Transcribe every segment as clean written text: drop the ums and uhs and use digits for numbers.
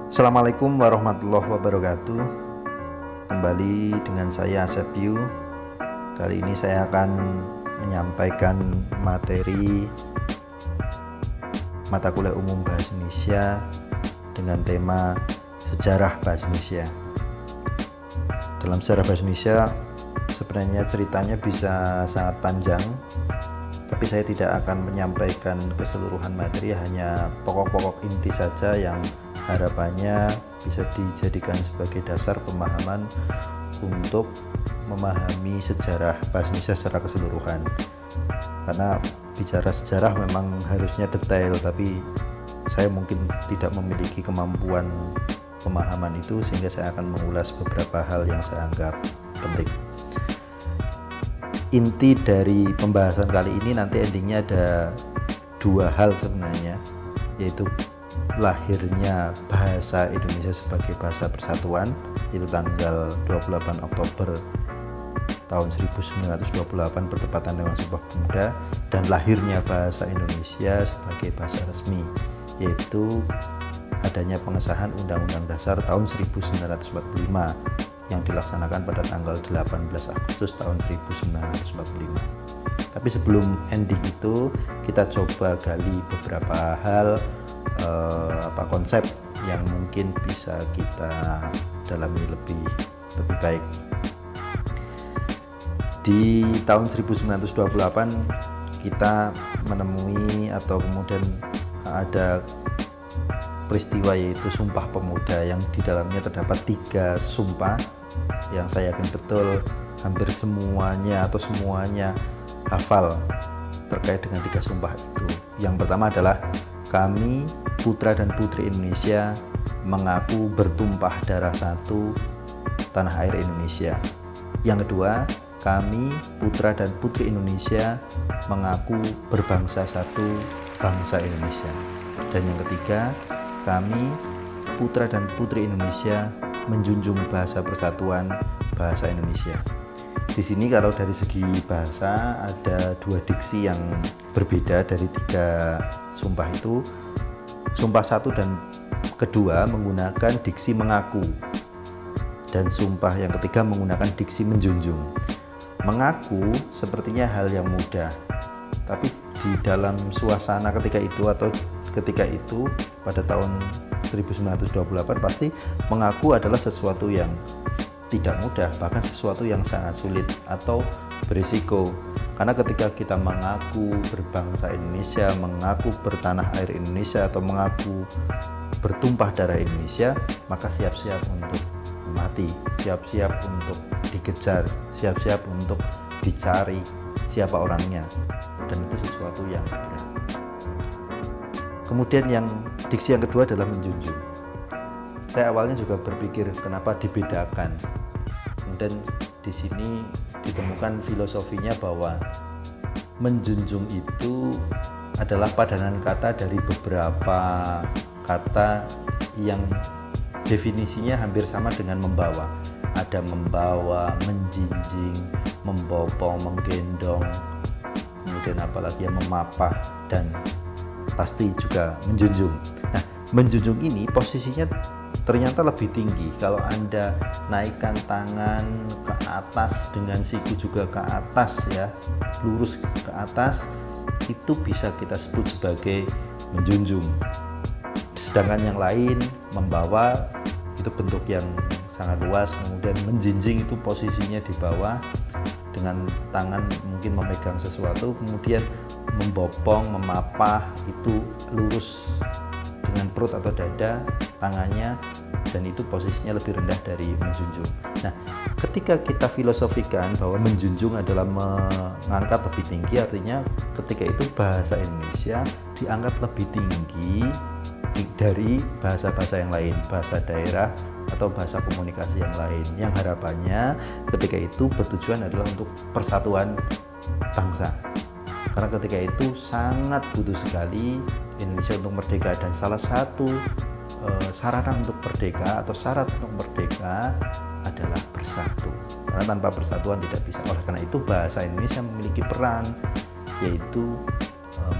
Assalamualaikum warahmatullahi wabarakatuh. Kembali dengan saya Asep Yu. Kali ini saya akan menyampaikan materi mata kuliah umum Bahasa Indonesia dengan tema sejarah Bahasa Indonesia. Dalam sejarah Bahasa Indonesia sebenarnya ceritanya bisa sangat panjang, tapi saya tidak akan menyampaikan keseluruhan materi, hanya pokok-pokok inti saja yang harapannya bisa dijadikan sebagai dasar pemahaman untuk memahami sejarah Bahasa Indonesia secara keseluruhan. Karena bicara sejarah memang harusnya detail, tapi saya mungkin tidak memiliki kemampuan pemahaman itu, sehingga saya akan mengulas beberapa hal yang saya anggap penting. Inti dari pembahasan kali ini nanti endingnya ada dua hal sebenarnya, yaitu lahirnya bahasa Indonesia sebagai bahasa persatuan, yaitu tanggal 28 Oktober tahun 1928 bertepatan dengan Sumpah Pemuda, dan lahirnya bahasa Indonesia sebagai bahasa resmi, yaitu adanya pengesahan Undang-Undang Dasar tahun 1945 yang dilaksanakan pada tanggal 18 Agustus tahun 1945. Tapi sebelum ending itu, kita coba gali beberapa hal, konsep yang mungkin bisa kita dalami lebih baik. Di tahun 1928 kita menemui atau kemudian ada peristiwa, yaitu Sumpah Pemuda, yang di dalamnya terdapat 3 sumpah yang saya yakin betul hampir semuanya hafal terkait dengan 3 sumpah itu. Yang pertama adalah kami putra dan putri Indonesia mengaku bertumpah darah satu tanah air Indonesia. Yang kedua, kami putra dan putri Indonesia mengaku berbangsa satu bangsa Indonesia. Dan yang ketiga, kami putra dan putri Indonesia menjunjung bahasa persatuan bahasa Indonesia. Di sini kalau dari segi bahasa ada 2 diksi yang berbeda dari 3 sumpah itu. Sumpah 1 dan kedua menggunakan diksi mengaku, dan sumpah yang ketiga menggunakan diksi menjunjung. Mengaku sepertinya hal yang mudah, tapi di dalam suasana ketika itu pada tahun 1928 pasti mengaku adalah sesuatu yang tidak mudah, bahkan sesuatu yang sangat sulit atau berisiko. Karena ketika kita mengaku berbangsa Indonesia, mengaku bertanah air Indonesia, atau mengaku bertumpah darah Indonesia, maka siap-siap untuk mati, siap-siap untuk dikejar, siap-siap untuk dicari siapa orangnya, dan itu sesuatu yang berat. Kemudian yang diksi yang kedua adalah menjunjung. Saya awalnya juga berpikir kenapa dibedakan. Kemudian di sini ditemukan filosofinya bahwa menjunjung itu adalah padanan kata dari beberapa kata yang definisinya hampir sama dengan membawa. Ada membawa, menjinjing, membopong, menggendong, kemudian apalagi yang memapah, dan pasti juga menjunjung. Nah, menjunjung ini posisinya ternyata lebih tinggi. Kalau Anda naikkan tangan ke atas dengan siku juga ke atas, ya, lurus ke atas, itu bisa kita sebut sebagai menjunjung. Sedangkan yang lain, membawa, itu bentuk yang sangat luas. Kemudian menjinjing itu posisinya di bawah dengan tangan mungkin memegang sesuatu. Kemudian membopong, memapah itu lurus dengan perut atau dada tangannya, dan itu posisinya lebih rendah dari menjunjung. Nah, ketika kita filosofikan bahwa menjunjung adalah mengangkat lebih tinggi, artinya ketika itu bahasa Indonesia diangkat lebih tinggi dari bahasa-bahasa yang lain, bahasa daerah atau bahasa komunikasi yang lain, yang harapannya ketika itu bertujuan adalah untuk persatuan bangsa. Karena ketika itu sangat butuh sekali Indonesia untuk merdeka, dan salah satu sarana untuk merdeka atau syarat untuk merdeka adalah bersatu. Karena tanpa persatuan tidak bisa. Oleh karena itu bahasa Indonesia memiliki peran, yaitu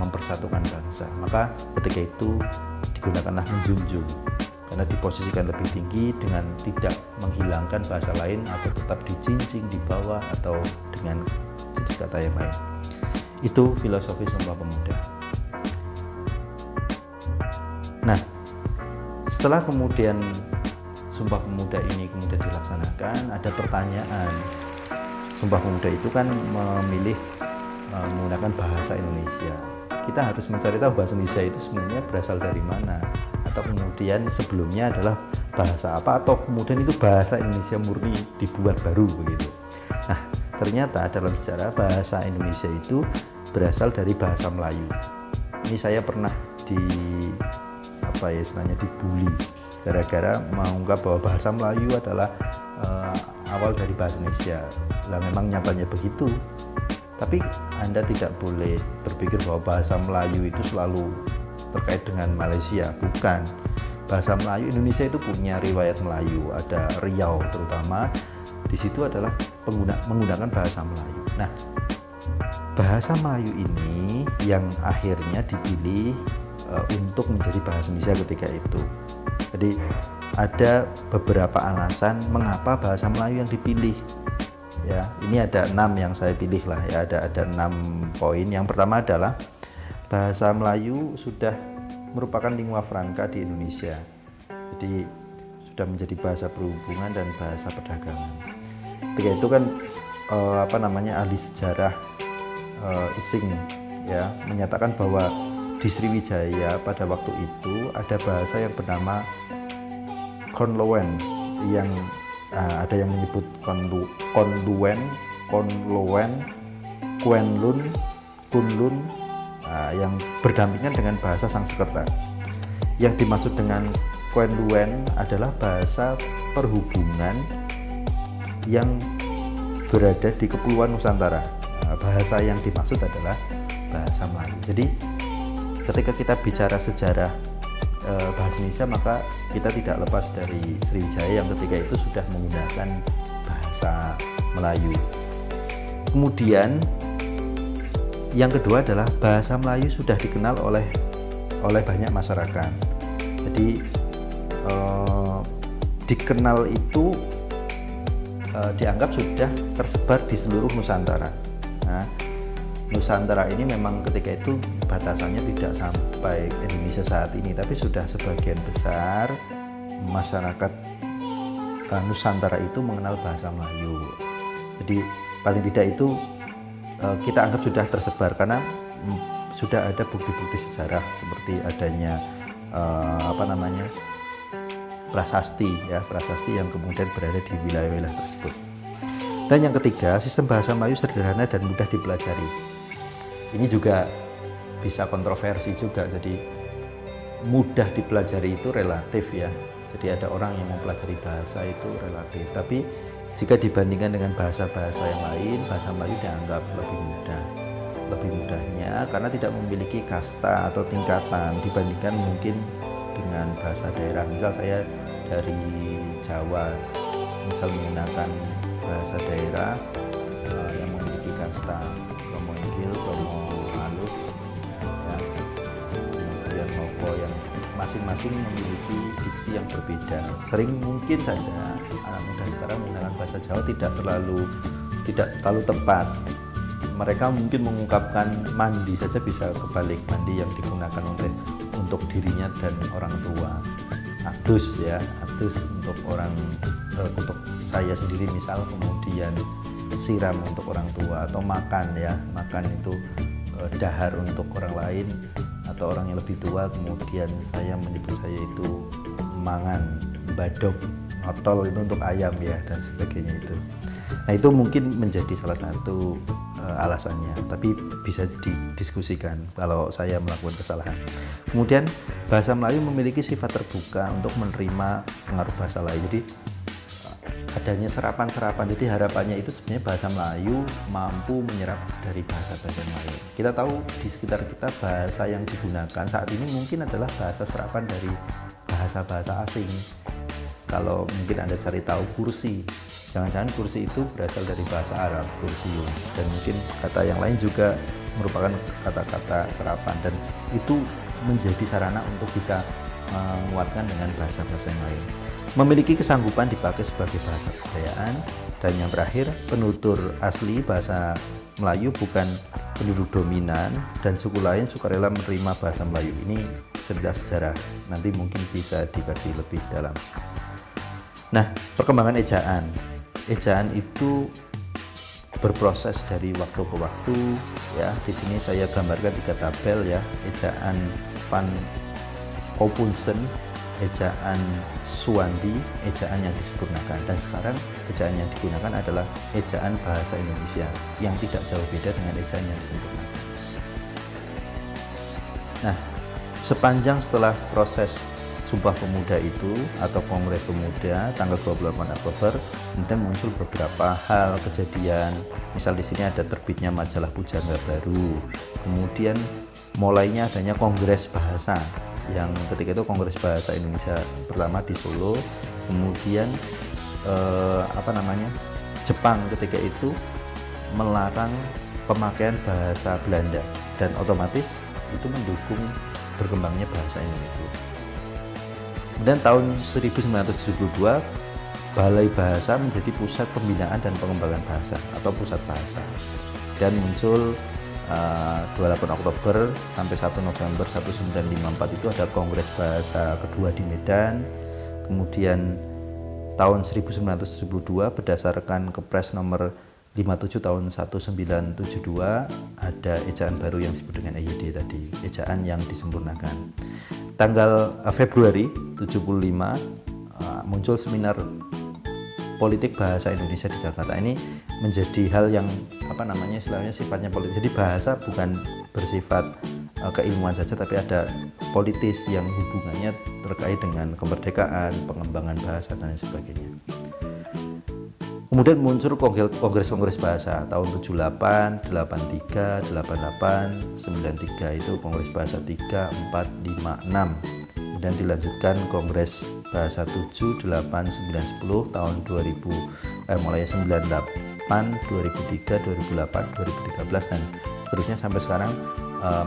mempersatukan bangsa. Maka ketika itu digunakanlah menjunjung. karena diposisikan lebih tinggi dengan tidak menghilangkan bahasa lain atau tetap dijinjing di bawah atau dengan jenis kata yang lain. Itu filosofi Sumpah Pemuda. Nah, setelah kemudian Sumpah Pemuda ini kemudian dilaksanakan, ada pertanyaan. Sumpah Pemuda itu kan memilih menggunakan bahasa Indonesia. Kita harus mencari tahu bahasa Indonesia itu sebenarnya berasal dari mana, atau kemudian sebelumnya adalah bahasa apa, atau kemudian itu bahasa Indonesia murni dibuat baru begitu. Nah, ternyata dalam sejarah bahasa Indonesia itu berasal dari bahasa Melayu. Ini saya pernah dibully gara-gara menganggap bahwa bahasa Melayu adalah awal dari bahasa Indonesia. Lah memang nyatanya begitu. Tapi Anda tidak boleh berpikir bahwa bahasa Melayu itu selalu terkait dengan Malaysia. Bukan. Bahasa Melayu Indonesia itu punya riwayat Melayu, ada Riau terutama. Di situ adalah menggunakan bahasa Melayu. Nah, bahasa Melayu ini yang akhirnya dipilih untuk menjadi bahasa Indonesia ketika itu. Jadi ada beberapa alasan mengapa bahasa Melayu yang dipilih. Ya, ini ada 6 yang saya pilih lah ya, ada 6 poin. Yang pertama adalah bahasa Melayu sudah merupakan lingua franca di Indonesia. Jadi sudah menjadi bahasa perhubungan dan bahasa perdagangan. Ketika itu kan ahli sejarah Ising ya menyatakan bahwa di Sriwijaya pada waktu itu ada bahasa yang bernama Konlowen yang ada yang menyebut Konluwen, Kuenlun, Kunlun yang berdampingan dengan bahasa Sanskerta. Yang dimaksud dengan Kuenluen adalah bahasa perhubungan yang berada di Kepulauan Nusantara. Bahasa yang dimaksud adalah bahasa Melayu. Jadi ketika kita bicara sejarah bahasa Indonesia, maka kita tidak lepas dari Sriwijaya yang ketika itu sudah menggunakan bahasa Melayu. Kemudian yang kedua adalah bahasa Melayu sudah dikenal oleh banyak masyarakat. Jadi dikenal itu dianggap sudah tersebar di seluruh Nusantara. Nah, Nusantara ini memang ketika itu batasannya tidak sampai Indonesia saat ini, tapi sudah sebagian besar masyarakat Nusantara itu mengenal bahasa Melayu. Jadi paling tidak itu kita anggap sudah tersebar karena sudah ada bukti-bukti sejarah seperti adanya prasasti yang kemudian berada di wilayah-wilayah tersebut. Dan yang ketiga, sistem bahasa Melayu sederhana dan mudah dipelajari. Ini juga bisa kontroversi juga, jadi mudah dipelajari itu relatif ya. Jadi ada orang yang mempelajari bahasa itu relatif, tapi jika dibandingkan dengan bahasa-bahasa yang lain, bahasa Melayu dianggap lebih mudah. Lebih mudahnya karena tidak memiliki kasta atau tingkatan dibandingkan mungkin dengan bahasa daerah. Misal saya dari Jawa, misal menggunakan bahasa daerah yang memiliki kasta Romo Inggil, Romo Alus, ya, kemudian Nopo yang masing-masing memiliki diksi yang berbeda. Sering mungkin saja anak muda sekarang menggunakan bahasa Jawa tidak terlalu tepat. Mereka mungkin mengungkapkan mandi saja bisa kebalik, mandi yang digunakan untuk dirinya dan orang tua. Adus ya, adus untuk saya sendiri misal, kemudian siram untuk orang tua, atau makan ya, makan itu dahar untuk orang lain atau orang yang lebih tua, kemudian saya menyebut saya itu mangan, badok, otol itu untuk ayam ya, dan sebagainya itu. Nah itu mungkin menjadi salah satu alasannya, tapi bisa didiskusikan kalau saya melakukan kesalahan. Kemudian bahasa Melayu memiliki sifat terbuka untuk menerima pengaruh bahasa lain. Jadi adanya serapan-serapan, jadi harapannya itu sebenarnya bahasa Melayu mampu menyerap dari bahasa-bahasa yang lain. Kita tahu di sekitar kita bahasa yang digunakan saat ini mungkin adalah bahasa serapan dari bahasa-bahasa asing. Kalau mungkin Anda cari tahu kursi, jangan-jangan kursi itu berasal dari bahasa Arab, kursiun, dan mungkin kata yang lain juga merupakan kata-kata serapan, dan itu menjadi sarana untuk bisa menguatkan dengan bahasa-bahasa yang lain. Memiliki kesanggupan dipakai sebagai bahasa kebudayaan. Dan yang terakhir, penutur asli bahasa Melayu bukan penduduk dominan, dan suku lain sukarela menerima bahasa Melayu. Ini cerita sejarah, nanti mungkin bisa dikaji lebih dalam. Nah, perkembangan ejaan. Ejaan itu berproses dari waktu ke waktu ya. Di sini saya gambarkan 3 tabel ya. Ejaan Van Opunsen, ejaan Suwandi, ejaan yang disempurnakan, dan sekarang ejaan yang digunakan adalah ejaan bahasa Indonesia yang tidak jauh beda dengan ejaan yang disempurnakan. Nah, sepanjang setelah proses Sumpah Pemuda itu atau Kongres Pemuda tanggal 28 Oktober, kemudian muncul beberapa hal kejadian. Misal di sini ada terbitnya majalah Pujangga Baru, kemudian mulainya adanya Kongres Bahasa, yang ketika itu Kongres Bahasa Indonesia pertama di Solo. Kemudian Jepang ketika itu melarang pemakaian bahasa Belanda, dan otomatis itu mendukung berkembangnya bahasa Indonesia. Kemudian tahun 1972 Balai Bahasa menjadi pusat pembinaan dan pengembangan bahasa atau pusat bahasa, dan muncul 28 Oktober sampai 1 November 1954 itu ada Kongres Bahasa kedua di Medan. Kemudian tahun 1972 berdasarkan Kepres nomor 57 tahun 1972 ada ejaan baru yang disebut dengan EYD tadi, ejaan yang disempurnakan. Tanggal Februari 75 muncul seminar politik bahasa Indonesia di Jakarta. Ini menjadi hal yang istilahnya sifatnya politik. Jadi bahasa bukan bersifat keilmuan saja, tapi ada politis yang hubungannya terkait dengan kemerdekaan, pengembangan bahasa dan sebagainya. Kemudian muncul kongres-kongres bahasa tahun 78, 83, 88, 93 itu Kongres Bahasa 3, 4, 5, 6. Kemudian dilanjutkan Kongres Bahasa 7, 8, 9, 10 tahun 2000, mulai 98, 2003, 2008, 2013 dan seterusnya sampai sekarang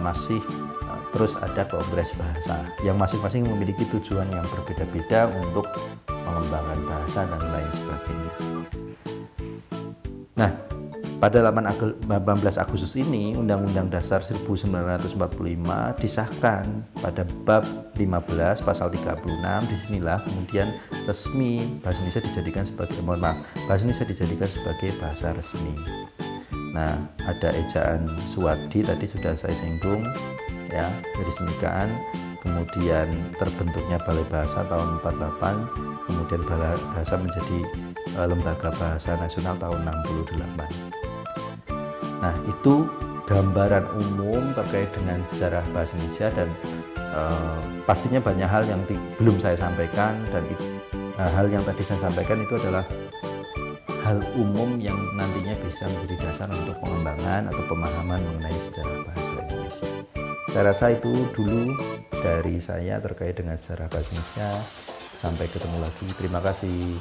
masih terus ada Kongres Bahasa yang masing-masing memiliki tujuan yang berbeda-beda untuk pengembangan bahasa dan lain sebagainya. Nah, pada 18 Agustus ini Undang-Undang Dasar 1945 disahkan pada bab 15 pasal 36. Disinilah kemudian resmi bahasa Indonesia dijadikan sebagai bahasa resmi. Nah, ada ejaan Suwardi tadi sudah saya singgung ya, diresmikan. Kemudian terbentuknya Balai Bahasa tahun 48, kemudian Balai Bahasa menjadi Lembaga Bahasa Nasional tahun 68. Nah, itu gambaran umum terkait dengan sejarah bahasa Indonesia, dan pastinya banyak hal yang belum saya sampaikan, dan hal yang tadi saya sampaikan itu adalah hal umum yang nantinya bisa menjadi dasar untuk pengembangan atau pemahaman mengenai sejarah bahasa Indonesia. Saya rasa itu dulu dari saya terkait dengan sejarah bahasa Indonesia. Sampai ketemu lagi. Terima kasih.